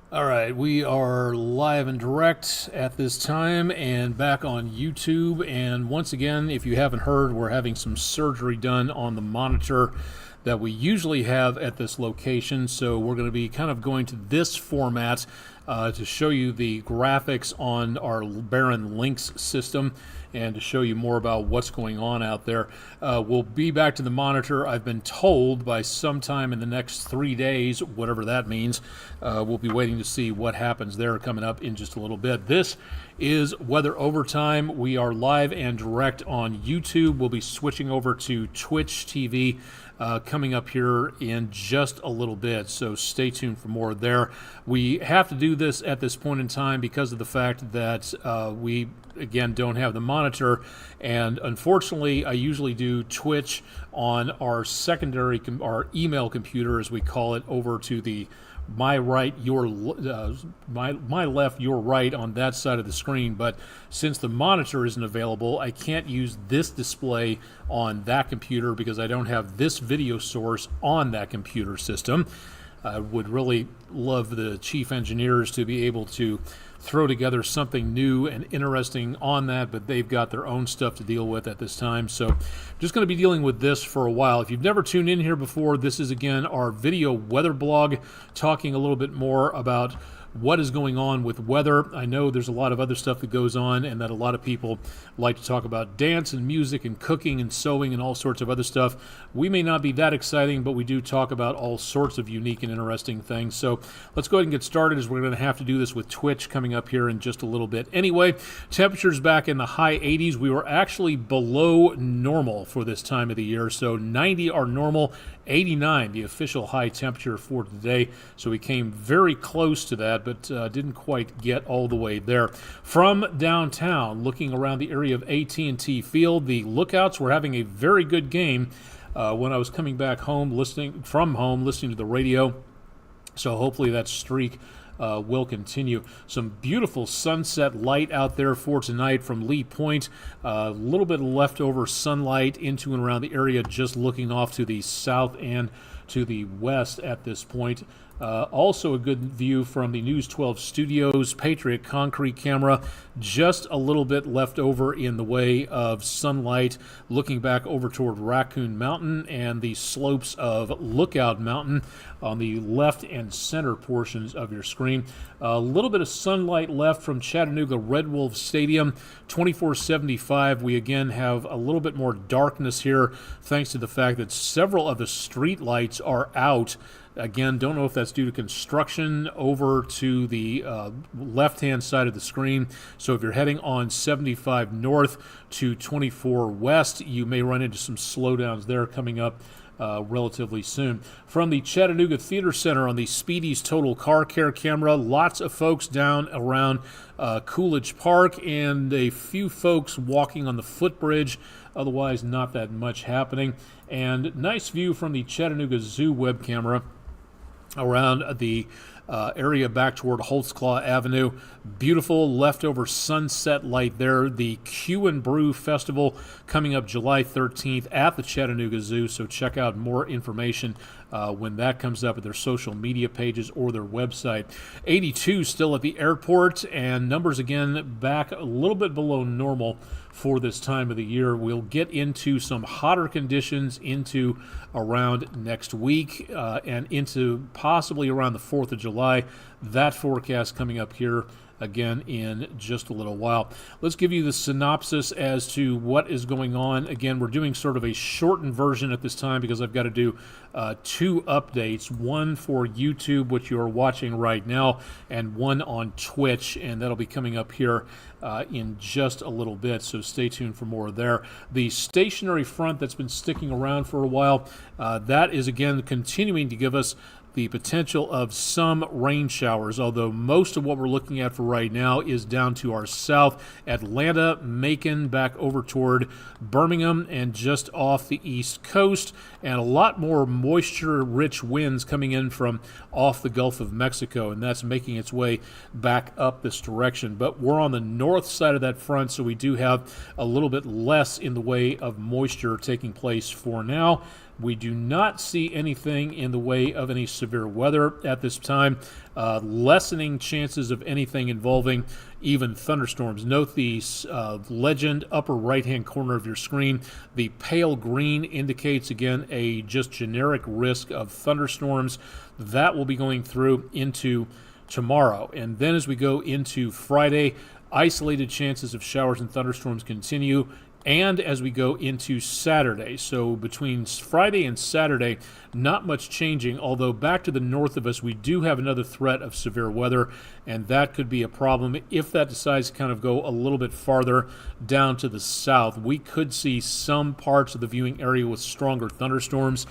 All right, we are live and direct at this time and back on YouTube. And once again, if you haven't heard, we're having some surgery done on the monitor that we usually have at this location. So we're going to be kind of going to this format to show you the graphics on our Baron Lynx system and to show you more about what's going on out there. We'll be back to the monitor, I've been told, by sometime in the next 3 days, whatever that means. We'll be waiting to see what happens there coming up in just a little bit. This is Weather Overtime. We are live and direct on YouTube. We'll be switching over to Twitch TV coming up here in just a little bit, so stay tuned for more there. We have to do this at this point in time because of the fact that we again don't have the monitor, and unfortunately I usually do Twitch on our secondary our email computer, as we call it, over to the my right, your my left, your right on that side of the screen. But since the monitor isn't available, I can't use this display on that computer because I don't have this video source on that computer system. I would really love the chief engineers to be able to throw together something new and interesting on that, but they've got their own stuff to deal with at this time. So just going to be dealing with this for a while. If you've never tuned in here before, this is again our video weather blog, talking a little bit more about what is going on with weather. I know there's a lot of other stuff that goes on and that a lot of people like to talk about dance and music and cooking and sewing and all sorts of other stuff. We may not be that exciting, but we do talk about all sorts of unique and interesting things. So let's go ahead and get started, as we're going to have to do this with Twitch coming up here in just a little bit. Anyway, temperatures back in the high 80s. We were actually below normal for this time of the year. So 90 are normal, 89 the official high temperature for today. So we came very close to that, but didn't quite get all the way there. From downtown, looking around the area of AT&T Field, the Lookouts were having a very good game when I was coming back home, listening to the radio. So hopefully that streak will continue. Some beautiful sunset light out there for tonight from Lee Point. A little bit leftover sunlight into and around the area, just looking off to the south and to the west at this point. Also a good view from the News 12 studios, Patriot concrete camera, just a little bit left over in the way of sunlight, looking back over toward Raccoon Mountain and the slopes of Lookout Mountain on the left and center portions of your screen. A little bit of sunlight left from Chattanooga Red Wolf Stadium, 2475. We again have a little bit more darkness here thanks to the fact that several of the street lights are out. Again, don't know if that's due to construction over to the left-hand side of the screen. So if you're heading on 75 north to 24 west, you may run into some slowdowns there coming up relatively soon. From the Chattanooga Theater Center on the Speedy's Total Car Care camera, lots of folks down around Coolidge Park and a few folks walking on the footbridge. Otherwise, not that much happening. And nice view from the Chattanooga Zoo web camera around the area back toward Holtzclaw Avenue. Beautiful leftover sunset light there. The Q and Brew Festival coming up July 13th at the Chattanooga Zoo, so check out more information when that comes up at their social media pages or their website. 82 still at the airport, and numbers again back a little bit below normal for this time of the year. We'll get into some hotter conditions into around next week and into possibly around the 4th of July. That forecast coming up here again in just a little while. Let's give you the synopsis as to what is going on. Again, we're doing sort of a shortened version at this time because I've got to do two updates, one for YouTube, which you are watching right now, and one on Twitch, and that'll be coming up here in just a little bit, so stay tuned for more there. The stationary front that's been sticking around for a while, that is again continuing to give us the potential of some rain showers, although most of what we're looking at for right now is down to our south, Atlanta, Macon, back over toward Birmingham, and just off the east coast, and a lot more moisture-rich winds coming in from off the Gulf of Mexico, and that's making its way back up this direction. But we're on the north side of that front, so we do have a little bit less in the way of moisture taking place for now. We do not see anything in the way of any severe weather at this time, lessening chances of anything involving even thunderstorms. Note the legend upper right-hand corner of your screen. The pale green indicates, again, a just generic risk of thunderstorms. That will be going through into tomorrow. And then as we go into Friday, isolated chances of showers and thunderstorms continue. And as we go into Saturday, so between Friday and Saturday, not much changing, although back to the north of us, we do have another threat of severe weather, and that could be a problem if that decides to kind of go a little bit farther down to the south. We could see some parts of the viewing area with stronger thunderstorms.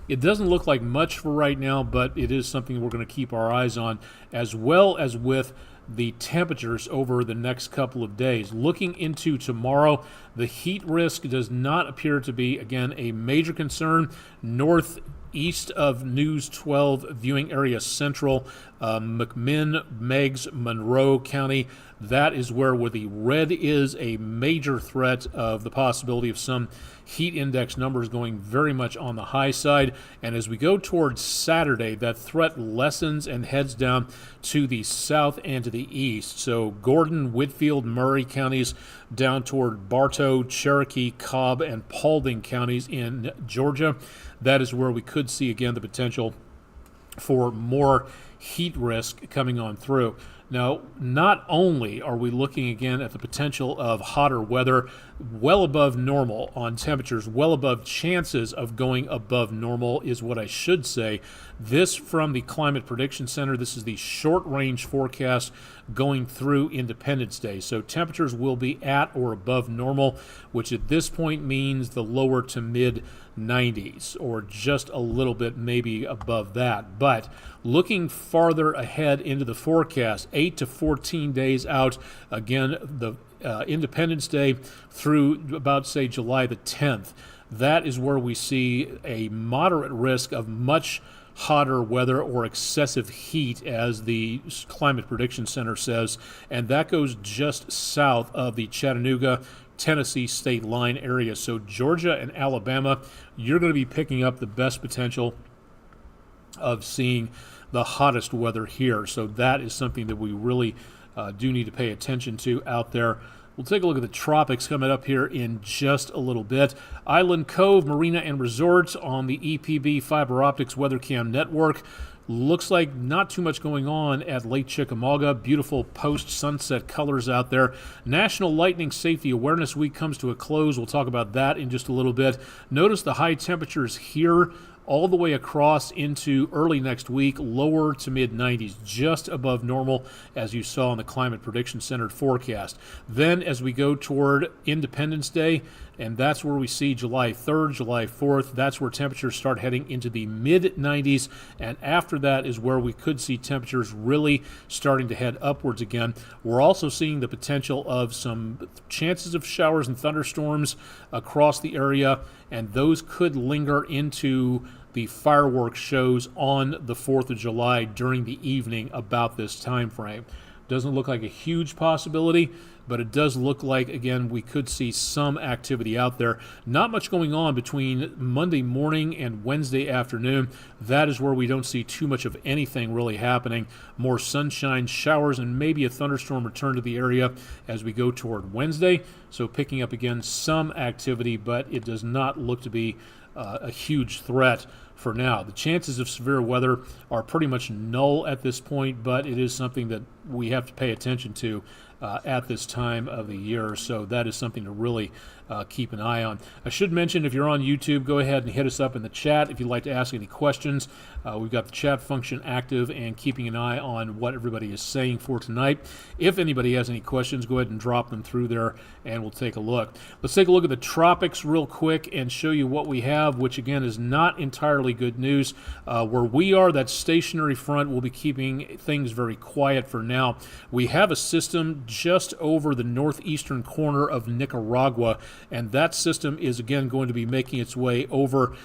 It doesn't look like much for right now, but it is something we're going to keep our eyes on, as well as with the temperatures over the next couple of days. Looking into tomorrow, the heat risk does not appear to be, again, a major concern. Northeast of News 12 viewing area central, McMinn, Meigs, Monroe County, that is where the red is a major threat of the possibility of some heat index numbers going very much on the high side. And as we go towards Saturday, that threat lessens and heads down to the south and to the east. So Gordon, Whitfield, Murray counties down toward Bartow, Cherokee, Cobb, and Paulding counties in Georgia. That is where we could see, again, the potential for more heat risk coming on through. Now, not only are we looking again at the potential of hotter weather well above normal on temperatures, well above chances of going above normal is what I should say. This from the Climate Prediction Center. This is the short-range forecast going through Independence Day. So temperatures will be at or above normal, which at this point means the lower to mid 90s, or just a little bit maybe above that. But looking farther ahead into the forecast, 8 to 14 days out, again, the Independence Day through about, say, July the 10th, that is where we see a moderate risk of much hotter weather or excessive heat, as the Climate Prediction Center says, and that goes just south of the Chattanooga, Tennessee state line area. So Georgia and Alabama, you're going to be picking up the best potential of seeing the hottest weather here. So that is something that we really do need to pay attention to out there. We'll take a look at the tropics coming up here in just a little bit. Island Cove Marina and Resort on the EPB Fiber Optics WeatherCam network. Looks like not too much going on at Lake Chickamauga. Beautiful post-sunset colors out there. National Lightning Safety Awareness Week comes to a close. We'll talk about that in just a little bit. Notice the high temperatures here all the way across into early next week, lower to mid-90s, just above normal, as you saw in the Climate Prediction Center forecast. Then as we go toward Independence Day, and that's where we see July 3rd, July 4th, that's where temperatures start heading into the mid-90s, and after that is where we could see temperatures really starting to head upwards again. We're also seeing the potential of some chances of showers and thunderstorms across the area, and those could linger into the fireworks shows on the 4th of July during the evening about this time frame. Doesn't look like a huge possibility, but it does look like, again, we could see some activity out there. Not much going on between Monday morning and Wednesday afternoon. That is where we don't see too much of anything really happening. More sunshine, showers, and maybe a thunderstorm return to the area as we go toward Wednesday. So picking up, again, some activity, but it does not look to be a huge threat for now. The chances of severe weather are pretty much null at this point, but it is something that we have to pay attention to at this time of the year. So that is something to really keep an eye on. I should mention, if you're on YouTube, go ahead and hit us up in the chat if you'd like to ask any questions. We've got the chat function active and keeping an eye on what everybody is saying for tonight. If anybody has any questions, go ahead and drop them through there and we'll take a look. Let's take a look at the tropics real quick and show you what we have, which again is not entirely fairly good news. Where we are, that stationary front will be keeping things very quiet for now. We have a system just over the northeastern corner of Nicaragua, and that system is again going to be making its way over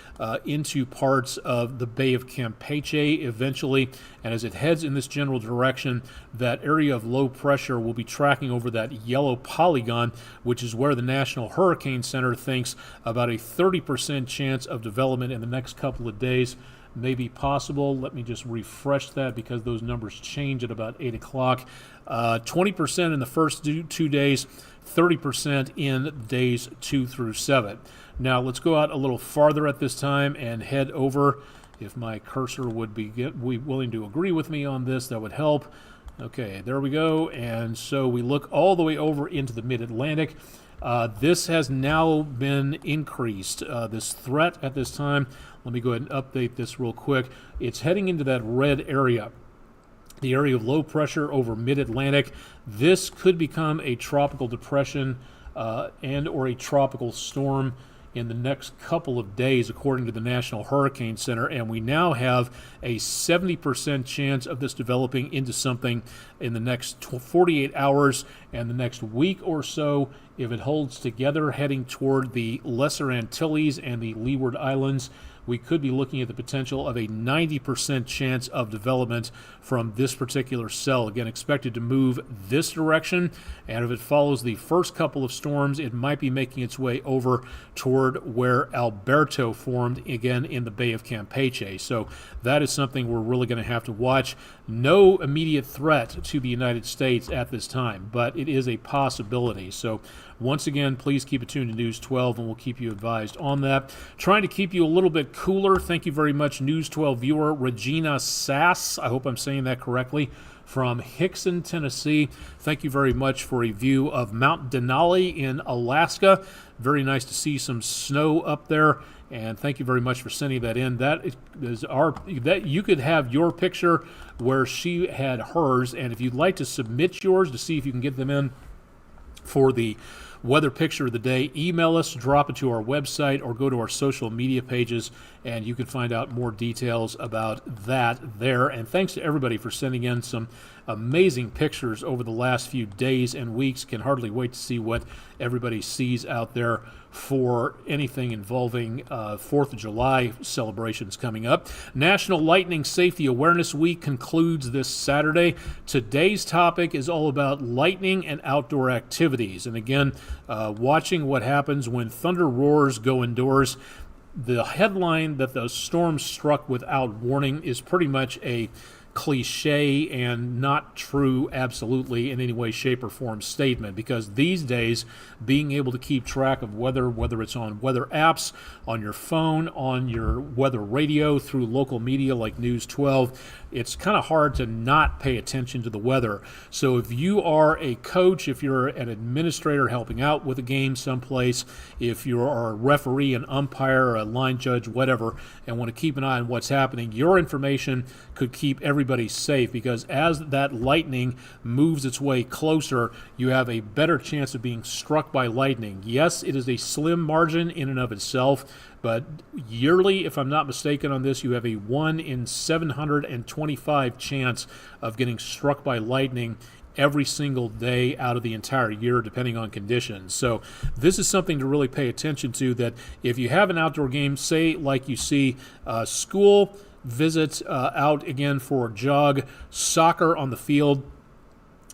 into parts of the Bay of Campeche eventually. And as it heads in this general direction, that area of low pressure will be tracking over that yellow polygon, which is where the National Hurricane Center thinks about a 30% chance of development in the next couple of days may be possible. Let me just refresh that because those numbers change at about 8 o'clock. 20% in the first 2 days, 30% in days 2 through 7. Now let's go out a little farther at this time and head over. If my cursor would be willing to agree with me on this, that would help. Okay, there we go. And so we look all the way over into the mid-Atlantic. This has now been increased. This threat at this time, let me go ahead and update this real quick. It's heading into that red area, the area of low pressure over mid-Atlantic. This could become a tropical depression and or a tropical storm in the next couple of days, according to the National Hurricane Center, and we now have a 70% chance of this developing into something in the next 48 hours and the next week or so. If it holds together, heading toward the Lesser Antilles and the Leeward Islands, we could be looking at the potential of a 90% chance of development from this particular cell. Again, expected to move this direction, and if it follows the first couple of storms, it might be making its way over toward where Alberto formed, again in the Bay of Campeche. So that is something we're really going to have to watch. No immediate threat to the United States at this time, but it is a possibility. So once again, please keep it tuned to News 12, and we'll keep you advised on that. Trying to keep you a little bit cooler. Thank you very much, News 12 viewer Regina Sass. I hope I'm saying that correctly. From Hickson, Tennessee. Thank you very much for a view of Mount Denali in Alaska. Very nice to see some snow up there. And thank you very much for sending that in. That you could have your picture where she had hers. And if you'd like to submit yours to see if you can get them in for the weather picture of the day, email us, drop it to our website, or go to our social media pages, and you can find out more details about that there. And thanks to everybody for sending in some amazing pictures over the last few days and weeks. Can hardly wait to see what everybody sees out there for anything involving 4th of July celebrations coming up. National Lightning Safety Awareness Week concludes this Saturday. Today's topic is all about lightning and outdoor activities. And again, watching what happens when thunder roars go indoors. The headline that the storm struck without warning is pretty much a cliche and not true absolutely in any way, shape, or form statement, because these days being able to keep track of weather, whether it's on weather apps, on your phone, on your weather radio, through local media like News 12, it's kind of hard to not pay attention to the weather. So if you are a coach, if you're an administrator helping out with a game someplace, if you are a referee, an umpire, a line judge, whatever, and want to keep an eye on what's happening, your information could keep everybody safe, because as that lightning moves its way closer, you have a better chance of being struck by lightning. Yes, it is a slim margin in and of itself, but yearly, if I'm not mistaken on this, you have a 1 in 725 chance of getting struck by lightning every single day out of the entire year, depending on conditions. So this is something to really pay attention to, that if you have an outdoor game, say like you see school visits out again for a jog, soccer on the field,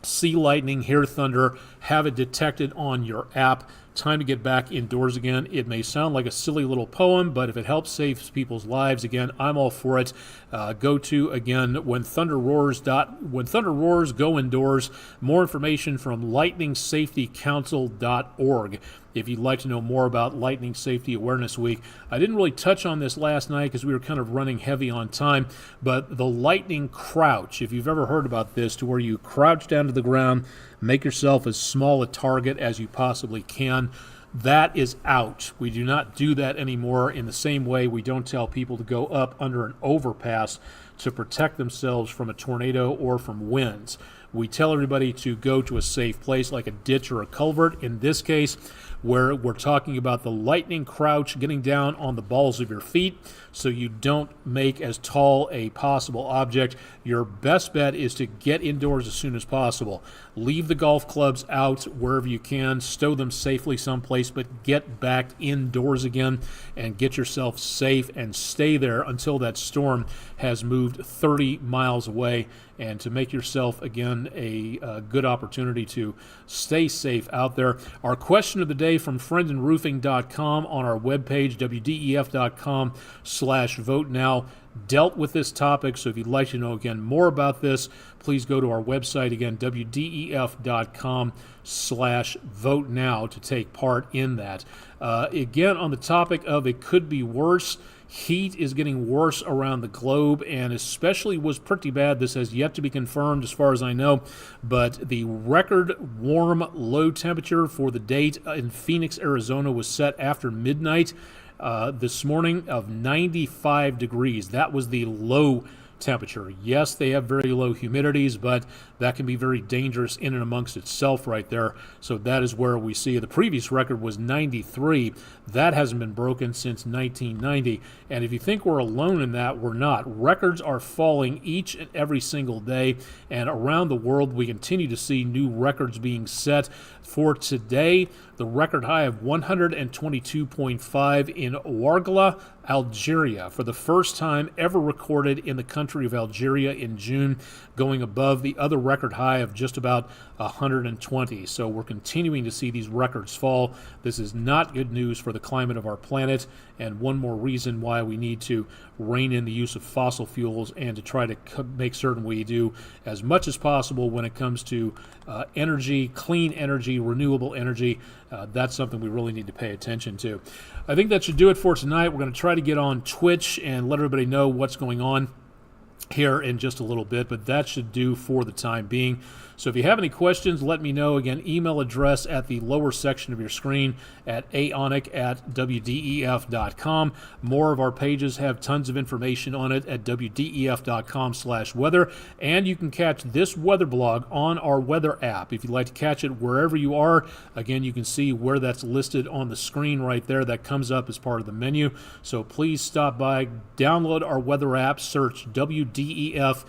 see lightning, hear thunder, have it detected on your app, time to get back indoors again. It may sound like a silly little poem, but if it helps save people's lives, again, I'm all for it. Go to, again, when thunder roars, go indoors. More information from lightningsafetycouncil.org if you'd like to know more about Lightning Safety Awareness Week. I didn't really touch on this last night because we were kind of running heavy on time, but the lightning crouch, if you've ever heard about this, to where you crouch down to the ground, make yourself as small a target as you possibly can, that is out. We do not do that anymore. In the same way, we don't tell people to go up under an overpass to protect themselves from a tornado or from winds. we tell everybody to go to a safe place like a ditch or a culvert. In this case, where we're talking about the lightning crouch, getting down on the balls of your feet so you don't make as tall a possible object. Your best bet is to get indoors as soon as possible. Leave the golf clubs out wherever you can, stow them safely someplace, but get back indoors again and get yourself safe and stay there until that storm has moved 30 miles away, and to make yourself, again, a good opportunity to stay safe out there. Our question of the day from friendandroofing.com on our webpage, wdef.com/vote now, dealt with this topic. So if you'd like to know, again, more about this, please go to our website, again, wdef.com/vote now to take part in that. Again, on the topic of it could be worse, heat is getting worse around the globe, and especially was pretty bad. This has yet to be confirmed as far as I know, but the record warm low temperature for the date in Phoenix, Arizona was set after midnight this morning of 95 degrees. That was the low temperature. Yes, they have very low humidities, but that can be very dangerous in and amongst itself right there. So that is where we see the previous record was 93. That hasn't been broken since 1990. And if you think we're alone in that, we're not. Records are falling each and every single day, and around the world we continue to see new records being set. For today, the record high of 122.5 in Ouargla, Algeria, for the first time ever recorded in the country of Algeria in June, going above the other record high of just about 120. So we're continuing to see these records fall. This is not good news for the climate of our planet, and one more reason why we need to rein in the use of fossil fuels and to try to make certain we do as much as possible when it comes to energy, clean energy, renewable energy. That's something we really need to pay attention to. I think that should do it for tonight. We're going to try to get on Twitch and let everybody know what's going on here in just a little bit, but that should do for the time being. So if you have any questions, let me know. Again, email address at the lower section of your screen at aonic@wdef.com. More of our pages have tons of information on it at wdef.com/weather, and you can catch this weather blog on our weather app. If you'd like to catch it wherever you are, again, you can see where that's listed on the screen right there. That comes up as part of the menu. So please stop by, download our weather app, search WDEF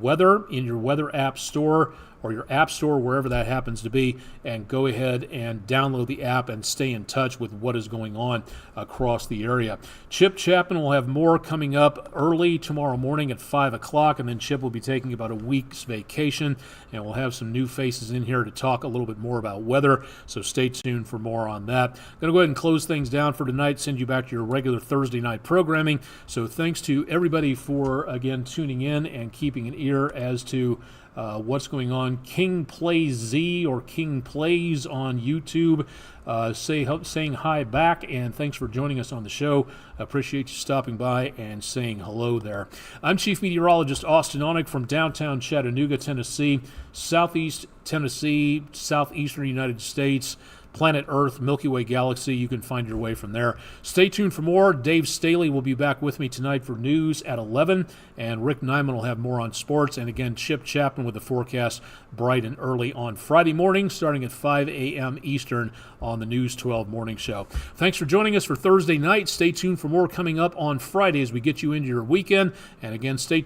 weather in your weather app store or your app store, wherever that happens to be, and go ahead and download the app and stay in touch with what is going on across the area. Chip Chapman will have more coming up early tomorrow morning at 5 o'clock, and then Chip will be taking about a week's vacation, and we'll have some new faces in here to talk a little bit more about weather, so stay tuned for more on that. I'm going to go ahead and close things down for tonight, send you back to your regular Thursday night programming. So thanks to everybody for, again, tuning in and keeping an ear as to what's going on. King Plays Z or King Plays on YouTube, saying hi back, and thanks for joining us on the show. Appreciate you stopping by and saying hello there. I'm Chief Meteorologist Austin Onek from downtown Chattanooga, Tennessee, southeast Tennessee, southeastern United States, planet Earth, Milky Way galaxy. You can find your way from there. Stay tuned for more. Dave Staley will be back with me tonight for news at 11, and Rick Nyman will have more on sports. And again, Chip Chapman with the forecast bright and early on Friday morning, starting at 5 a.m. Eastern on the News 12 Morning Show. Thanks for joining us for Thursday night. Stay tuned for more coming up on Friday as we get you into your weekend. And again, stay